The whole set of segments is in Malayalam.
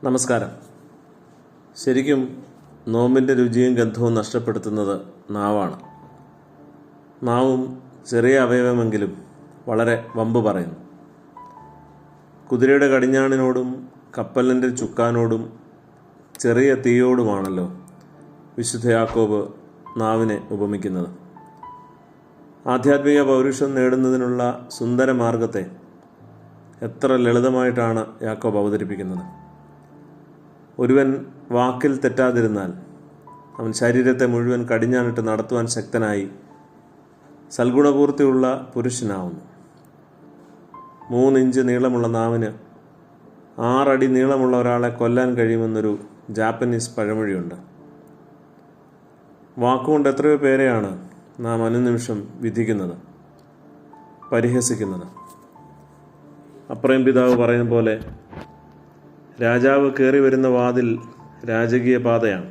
നമസ്കാരം. ശരിക്കും നോമ്പിൻ്റെ രുചിയും ഗന്ധവും നഷ്ടപ്പെടുത്തുന്നത് നാവാണ്. നാവും ചെറിയ അവയവമെങ്കിലും വളരെ വമ്പ് പറയുന്നു. കുതിരയുടെ കടിഞ്ഞാണിനോടും കപ്പലിൻ്റെ ചുക്കാനോടും ചെറിയ തീയോടുമാണല്ലോ വിശുദ്ധ യാക്കോബ് നാവിനെ ഉപമിക്കുന്നത്. ആധ്യാത്മിക പൗരുഷം നേടുന്നതിനുള്ള സുന്ദര മാർഗത്തെ എത്ര ലളിതമായിട്ടാണ് യാക്കോബ് അവതരിപ്പിക്കുന്നത്. ഒരുവൻ വാക്കിൽ തെറ്റാതിരുന്നാൽ അവൻ ശരീരത്തെ മുഴുവൻ കടിഞ്ഞാണിട്ട് നടത്തുവാൻ ശക്തനായി സൽഗുണപൂർത്തിയുള്ള പുരുഷനാവുന്നു. 3 ഇഞ്ച് നീളമുള്ള നാവിന് 6 അടി നീളമുള്ള ഒരാളെ കൊല്ലാൻ കഴിയുമെന്നൊരു ജാപ്പനീസ് പഴമൊഴിയുണ്ട്. വാക്കുകൊണ്ട് എത്രയോ പേരെയാണ് നാം അനുനിമിഷം വിധിക്കുന്നത്, പരിഹസിക്കുന്നത്. അപ്രയം പിതാവ് പറയുന്ന പോലെ രാജാവ് കയറി വരുന്ന വാതിൽ രാജകീയ പാതയാണ്.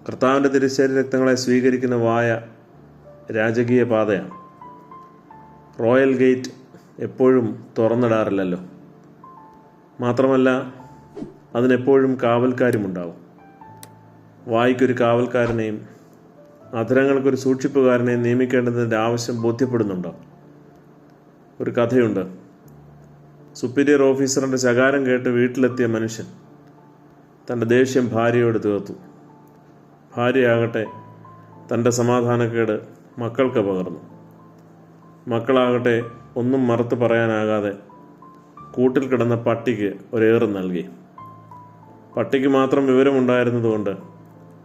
കർത്താവിൻ്റെ തിരുശരീര രക്തങ്ങളെ സ്വീകരിക്കുന്ന വായ രാജകീയ പാതയാണ്. റോയൽ ഗേറ്റ് എപ്പോഴും തുറന്നിടാറില്ലല്ലോ. മാത്രമല്ല അതിനെപ്പോഴും കാവൽക്കാരുമുണ്ടാവും. വായ്ക്കൊരു കാവൽക്കാരനെയും അധരങ്ങൾക്കൊരു സൂക്ഷിപ്പുകാരനെയും നിയമിക്കേണ്ടതിൻ്റെ ആവശ്യം ബോധ്യപ്പെടുന്നുണ്ടോ? ഒരു കഥയുണ്ട്. സുപ്പീരിയർ ഓഫീസറിൻ്റെ ശകാരം കേട്ട് വീട്ടിലെത്തിയ മനുഷ്യൻ തൻ്റെ ദേഷ്യം ഭാര്യയോട് തീർത്തു. ഭാര്യയാകട്ടെ തൻ്റെ സമാധാനക്കേട് മക്കൾക്ക് പകർന്നു. മക്കളാകട്ടെ ഒന്നും മറുത്ത് പറയാനാകാതെ കൂട്ടിൽ കിടന്ന പട്ടിക്ക് ഒരേറ് നൽകി. പട്ടിക്ക് മാത്രം വിവരമുണ്ടായിരുന്നതുകൊണ്ട്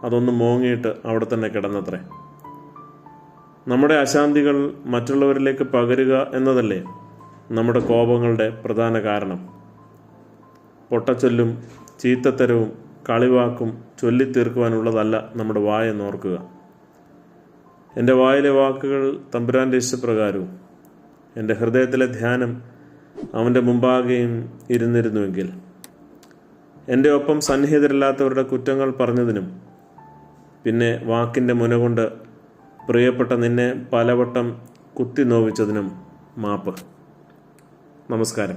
അതൊന്ന് മോങ്ങിയിട്ട് അവിടെ തന്നെ കിടന്നത്രേ. നമ്മുടെ അശാന്തികൾ മറ്റുള്ളവരിലേക്ക് പകരുക എന്നതല്ലേ നമ്മുടെ കോപങ്ങളുടെ പ്രധാന കാരണം. പൊട്ടച്ചൊല്ലും ചീത്തത്തരവും കളിവാക്കും ചൊല്ലിത്തീർക്കുവാനുള്ളതല്ല നമ്മുടെ വായ എന്നോർക്കുക. എൻ്റെ വായിലെ വാക്കുകൾ തമ്പുരാൻ്റെ ഇഷ്ടപ്രകാരവും എൻ്റെ ഹൃദയത്തിലെ ധ്യാനം അവൻ്റെ മുമ്പാകെയും ഇരുന്നിരുന്നുവെങ്കിൽ എൻ്റെ ഒപ്പം സന്നിഹിതരല്ലാത്തവരുടെ കുറ്റങ്ങൾ പറഞ്ഞതിനും പിന്നെ വാക്കിൻ്റെ മുന കൊണ്ട് പ്രിയപ്പെട്ട നിന്നെ പലവട്ടം കുത്തി നോവിച്ചതിനും മാപ്പ്. നമസ്കാരം.